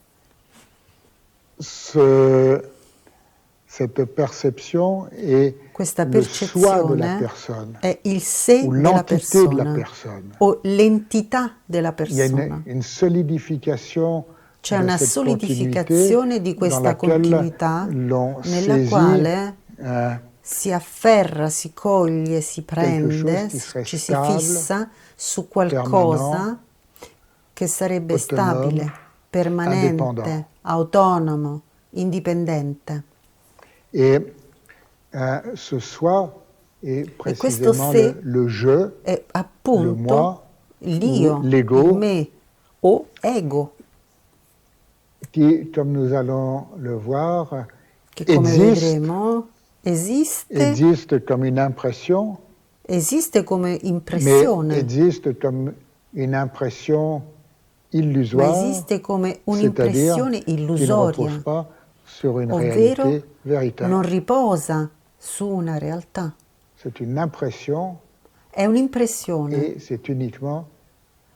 cette perception est questa le soi de la percezione personne è il sé ou della l'entité de la persona personne. o l'entità della Il y a persona. une solidification C'è de una cette continuité solidificazione di dans questa laquelle continuità l'on nella saisit quale si afferra, si coglie, si quelque chose prende, qui serait ci si stable, fissa su permanent, qualcosa che sarebbe autonome, stabile, permanente, indépendant. autonomo, indipendente. Et ce soi est E questo précisément sé le je, è le appunto moi, l'io, ou l'ego, il me o ego, qui, comme nous allons le voir, che come vedremo existe comme une impression, esiste come mais impressione, existe comme une impression ma illusoire, esiste come c'est-à-dire un'impressione qui ne illusoria, repose pas sur une ovvero réalité véritable. non riposa su una realtà. C'est une impression È un'impressione et c'est uniquement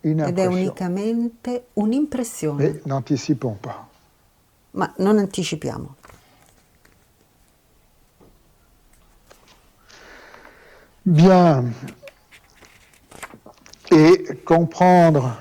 une ed è impression. unicamente un'impressione. Mais n'anticipons pas. Ma non anticipiamo. Bien. Et comprendre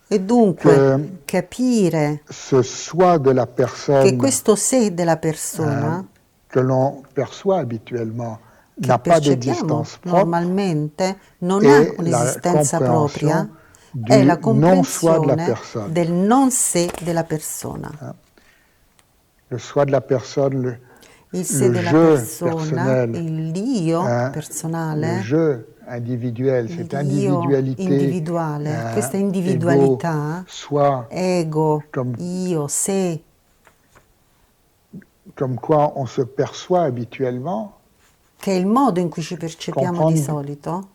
E dunque capire ce soi de la che personne questo sé della persona que l'on perçoit habituellement che n'a pas percepiamo d'existence propre normalmente non ha et la un'esistenza propria, compréhension è la du non soi de la comprensione personne. del non sé della persona. Le soi de la personne, Il sé le della je persona, personnel, l'io le personale, je individuel, cette l'io individualité, individuale, questa ego, individualità, soi, ego, comme, io, sé, comme quoi on se perçoit habituellement, che è il modo in cui ci percepiamo di solito,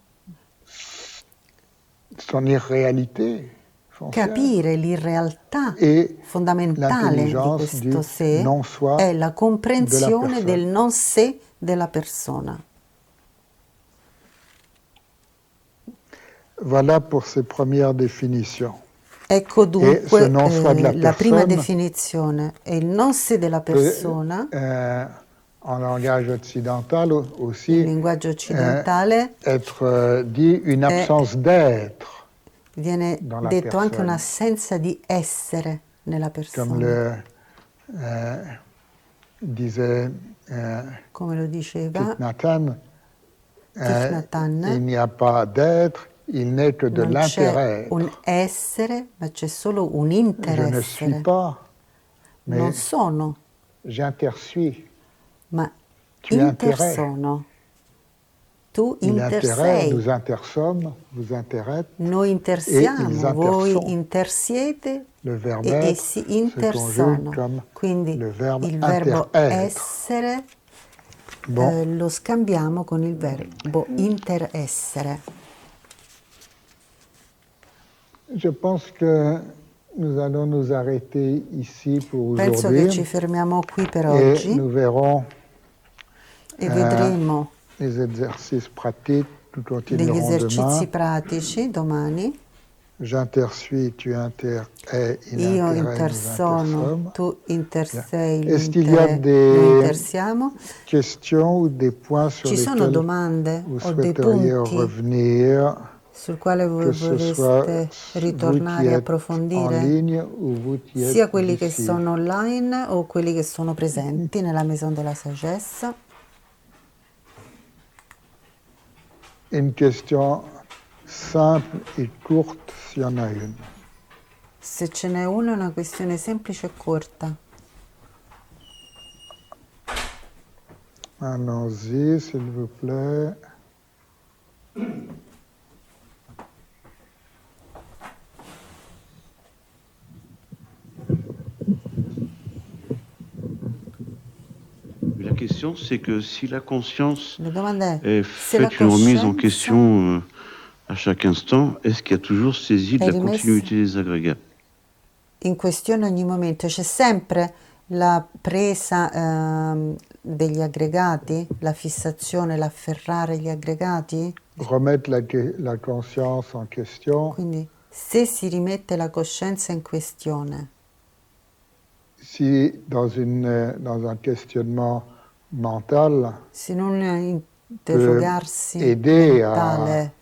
son irréalité foncière, capire l'irrealtà et fondamentale di l'intelligence questo du sé non soi è la de la comprensione personne. del non sé della persona. Voilà pour ces premières définitions. Ecco ce dunque non soi de la la prima personne definizione è il non sé della persona, en langage occidental in aussi, linguaggio occidentale être dit une absence d'être viene dans la detto anche personne. un'assenza di essere nella Comme persona, le disait come lo diceva Thich Nhat Hanh, Thich Nhat Hanh, il n'y a pas d'être, il n'est que de non c'è l'interêtre. un essere, ma c'è solo un Je ne suis interessere. pas, Non mais sono, j'intersuis. ma Tu intersono. Tu Il interère, intersei. nous intersommes, vous interrêtes. Noi ils intersiamo, intersono. voi intersiete Le verbe e être essi se conjugue intersono. comme Quindi le verbe il verbo interêtre. essere Bon, lo scambiamo con il verbo interessere. je pense que nous allons nous arrêter ici pour Penso che ci aujourd'hui fermiamo qui per et oggi nous verrons e vedremo les exercices pratiques nous degli continuerons esercizi demain. pratici domani. J'intersuis, tu inter es, in Io interrei, nous intersono, intersom. tu intersei, Est-ce qu'il y a l'intere, noi des intersiamo. questions ou des points sur Ci sono lesquels domande vous o dei souhaiteriez punti revenir, sul quale voi que ce soit vorreste vous qui ritornare a êtes en approfondire? ligne ou vous qui Sia êtes quelli che ici? sono online o quelli che sono presenti nella Maison de la Sagesse. Une question simple et courte, s'il y en a une. Se ce n'è una, è una questione semplice e corta. Allons-y, s'il vous plaît. La question, c'est que si la conscience La domanda è, est se la faite une remise en coscienza question à chaque instant, est-ce qu'il y a toujours saisie de è la rimessa continuité des agrégats? in questione ogni momento, c'è sempre la presa degli aggregati, la fissazione, l'afferrare gli aggregati? Remettre la conscience en question. Quindi se si rimette la coscienza in questione, Si dans un questionnement mental se non peut interrogarsi aider mentale,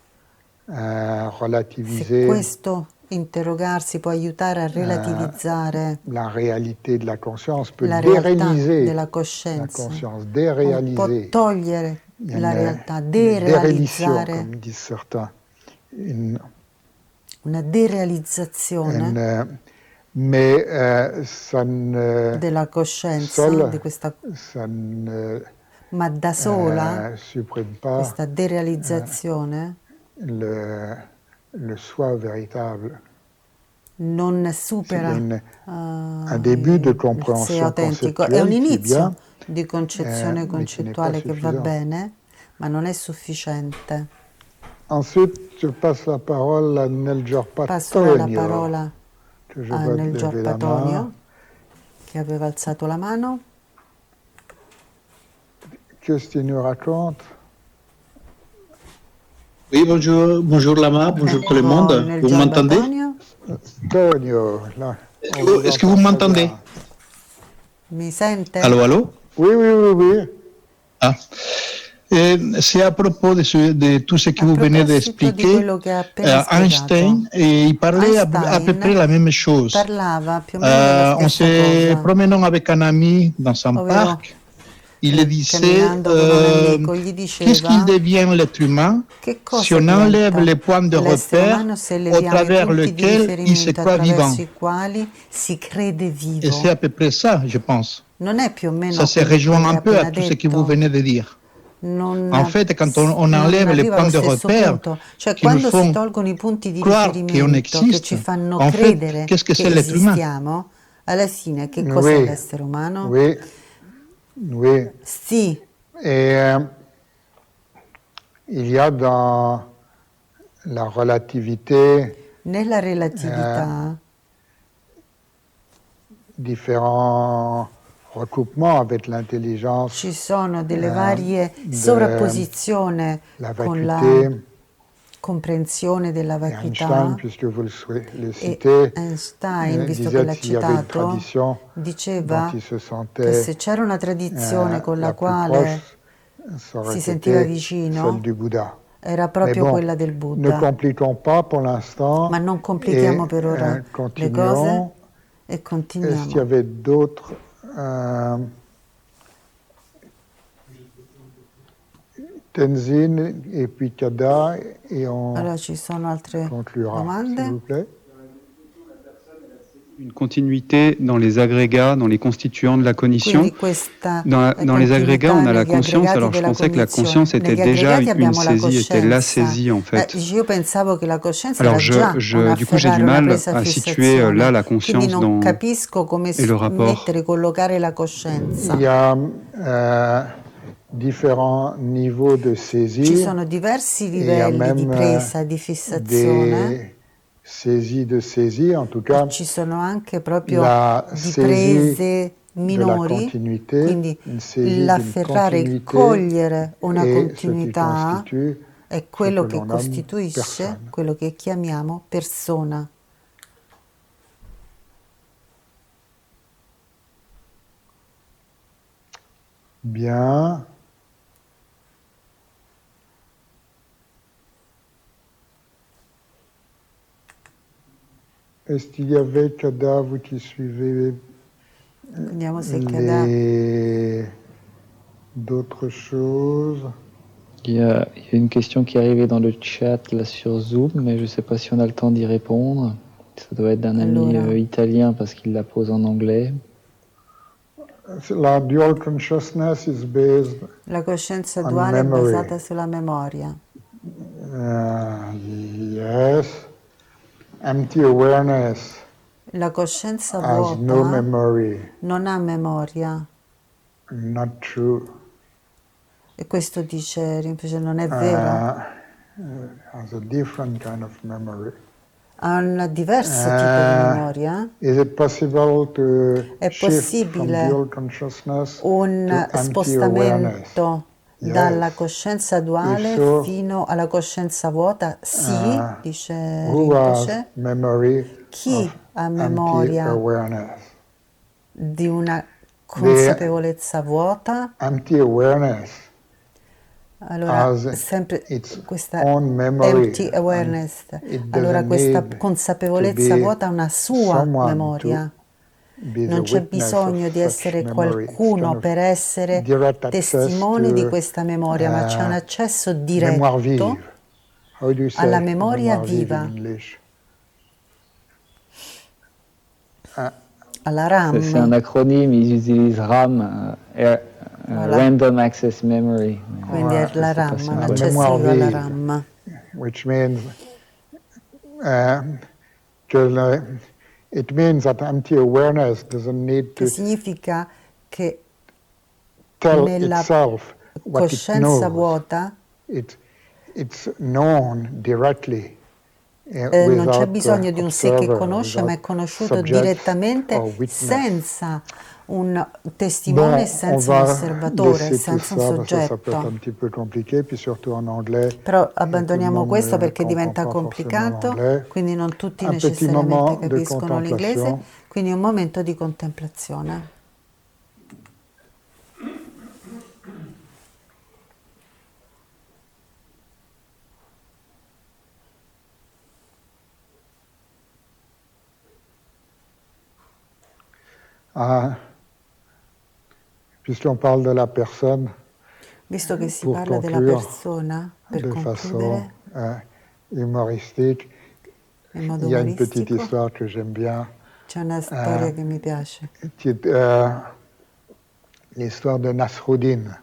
à se relativiser questo interrogarsi può aiutare a relativizzare la réalité de la conscience, peut la realtà déréaliser della la coscienza, conscience, può déréaliser. togliere Il y a la une realtà, dérélition, derealizzare, comme disent certains. Une- una derealizzazione mais ça ne, della coscienza, seul, di questa, ça ne ma da sola supprime pas questa derealizzazione le soi véritable. non S'il y a supera un début de il sé compréhension autentico. È un conceptuelle qui est bien, inizio di concezione mais qui n'est pas concettuale che va suffisant. bene, ma non è sufficiente. Ensuite, je passe la parole à Nelger Passo ora la Patonio, parola que je a vois Nelger lever la main. Patonio, che aveva alzato la mano. Qu'est-ce que tu nous racontes? Oui, bonjour, bonjour Lama, bonjour tout le Ecco monde. Vous Nelger m'entendez? Patonio, Tonio, là, Est-ce que vous entend très m'entendez? bien. mi sente? Allô, allô? Oui, oui, oui, oui. Ah. C'est à propos de tout ce que A vous venez proposito di d'expliquer. quello che ha appena spiegato, Einstein, il parlait à peu Einstein près la même chose. parlava più o meno della En stessa se cosa, promenant avec un ami dans un ovvero parc, il le disait camminando con un amico gli qu'est-ce qu'il diceva devient l'être humain che si cosa on enlève diventa les points de l'essere repère umano se au leviamo i travers punti di lequel il se riferimento croit vivant. attraverso i quali si crede Et c'est à vivo. peu près ça, je pense. Non è più o Ça meno se quello che rejoint hai un peu à appena tout ce que vous detto? venez de dire. Non, En fait, quand on non enlève les arriva points allo de stesso repère punto, cioè qui nous quando si font tolgono i punti di croire qu'on riferimento che existe, ci fanno en fait, credere qu'est-ce que che c'est l'être humain? esistiamo, alla fine che cos'è Oui, l'essere umano? oui, oui. Sì, Et il y a dans la relativité nella relatività différents recoupements avec l'intelligence, ci sono delle varie de sovrapposizioni la con la vacuité. comprensione della Et vacuità, Einstein, puisque vous le e citez, Einstein, visto disait che l'ha qu'il y avait une citato, tradition diceva dont il se che sentait se c'era una tradizione con la la plus quale proche, ça aurait si sentiva été vicino, celle du Bouddha. era Mais proprio bon, quella del ne Buddha. compliquons pas pour l'instant Ma non et complichiamo per ora le continuons. cose e Est-ce qu'il y continuiamo. avait d'autres Tenzin et puis Kada et on Allora ci sono altre conclura, s'il domande? vous plaît. Une continuité dans les agrégats, dans les constituants de la cognition. Quindi questa Dans les agrégats, on a la negli conscience. aggregati Alors, je della pensais que la cognizione. conscience était Negli déjà aggregati une abbiamo la saisie, était la coscienza. saisie en fait. Io pensavo che la coscienza Alors, era già un du coup, j'ai du afferrare, una mal presa à situer fissazione. là la Quindi conscience non capisco come et le rapport. mettere, collocare la coscienza. Il y a différents niveaux de Ci saisie sono diversi et il y a livelli di même presa, di fissazione, saisie de saisie, en tout cas Ci sono anche proprio la di saisie prese de la minori, continuité, quindi une saisie d'une l'afferrare, il continuité cogliere una et ce qui continuità constitue è ce quello que che l'on nomme costituisce personne. quello che chiamiamo persona. Bien. Est-ce qu'il y avait Kada, vous qui suivez Vediamo se Kada d'autres choses? Il y a une question qui est arrivée dans le chat là sur Zoom, mais je ne sais pas si on a le temps d'y répondre. Ça doit être d'un ami Allora. italien parce qu'il la pose en anglais. La dual consciousness is based La coscienza on duale è memory. basata sulla memoria. Yes. Empty awareness La coscienza has no vuota memory. non ha memoria. Not true. E questo dice Rinpoche, non è vero. Has a different kind of memory. Ha un diverso tipo di memoria. Is it possible to È shift from possibile dual consciousness un to empty awareness? spostamento dalla Yes. coscienza duale If so, fino alla coscienza vuota? Sì, dice Who has Rinpoche. memory Chi of ha empty memoria awareness? di una consapevolezza vuota? Empty awareness Allora, has sempre its questa own memory. empty awareness. It Allora, doesn't questa need consapevolezza to be vuota ha una sua someone memoria. to be the Non c'è witness bisogno of di such essere memory. It's qualcuno kind of per essere direct access testimone di to questa memoria, ma c'è un accesso mémoire vive. diretto How do you alla say memoria mémoire vive in viva, English? alla C'est un RAM. acronyme, ils utilisent RAM, Voilà. Random Access Memory. Quindi è la Je sais pas RAM, si un on peut- accesso mémoire vivo alla vive. RAM. Which means it means that empty awareness doesn't need Che to significa che tell nella itself what it coscienza knows. vuota It's known directly non c'è without bisogno di un sé che observer, conosce, ma è without conosciuto subject direttamente or witness. senza un testimone, Bon, on senza un va osservatore, laisser tout senza un ça parce que ça peut être soggetto. un petit peu compliqué, puis surtout en anglais. Però et tout le abbandoniamo monde questo ne perché comprend diventa pas forcément complicato, l'anglais. quindi non tutti Un petit moment necessariamente de capiscono l'inglese, contemplation. quindi un momento di contemplazione. Puisqu'on parle de la personne, Visto che si pour parla della conclure persona, per de façon concludere humoristique, in modo il y a une petite umoristico, histoire que j'aime bien, c'è una storia che mi piace, qui est l'histoire de Nasruddin,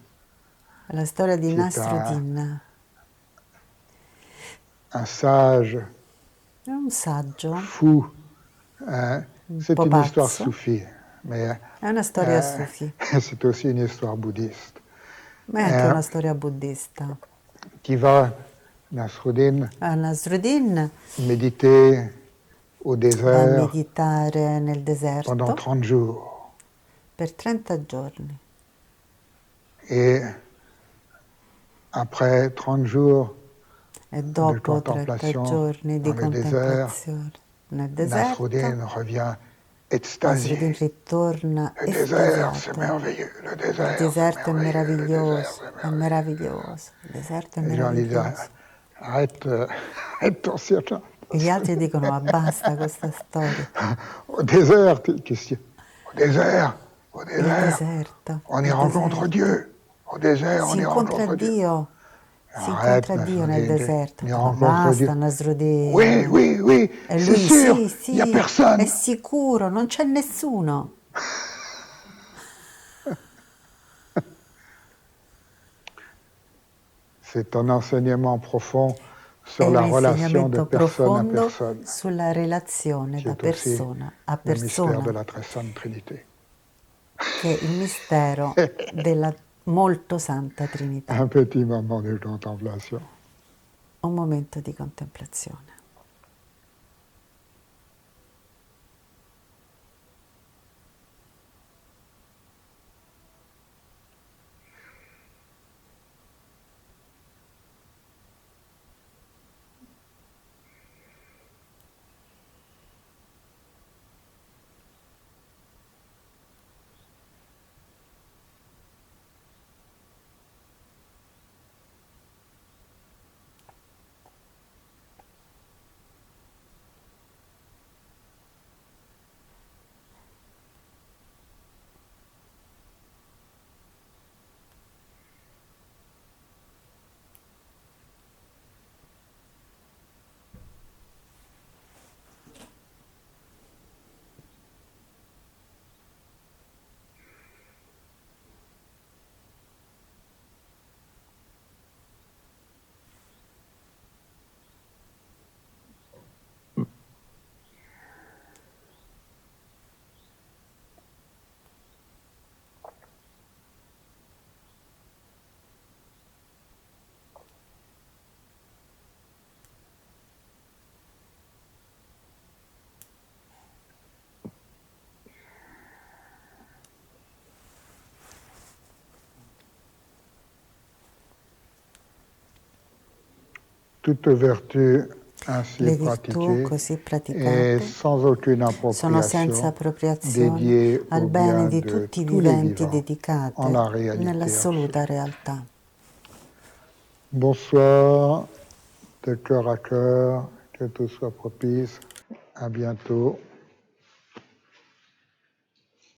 la storia di Ci Nasruddin. un sage È un saggio, fou. C'est po' une histoire pazzo. soufie, mais È una storia sufi, c'est aussi une histoire bouddhiste. ma è anche una storia buddista. Qui va, Nasruddin, Nasruddin méditer au va a désert meditare nel pendant deserto 30 jours. per 30 giorni. Et après 30 jours E de dopo 30 contemplation giorni di dans le désert, contemplazione nel deserto, Nasruddin revient Nasruddin extasié. ritorna Le désert, c'est estasiato. merveilleux. Le Il désert, deserto è le meraviglioso, désert, è meraviglioso, il deserto è Les gens lui disent, meraviglioso. arrête ton cirque. E gli altri dicono, ma basta questa storia. Au désert, qu'est-ce qu'il y a? Au désert, au Il désert, deserto, on y il rencontre deserto. Dieu. Au désert, on Si y incontra rencontre Dieu. Dio, si Arrête, incontra Dio nel Nasruddin, deserto. on y Ma rencontre Dieu. basta Nasruddin. Oui, oui, oui, E c'est lui, sûr, sì, il n'y a sì, personne. è sicuro, non c'è nessuno. C'est un enseignement profond È sur un la relation de insegnamento personne à profondo personne, sulla relazione qui da est aussi persona a le mystère de persona, la très sainte Trinité. che è il mistero della molto santa Trinità. Un petit moment de contemplation. Un momento di contemplazione. Toutes vertus ainsi Le virtù pratiquées così et praticate sans aucune sono senza appropriation appropriazione dédiées al au bene bien di de tutti i tous les viventi, vivants dedicate en la réalité nell'assoluta absolue. realtà. Bonsoir, de cœur à cœur, que tout soit propice. À bientôt.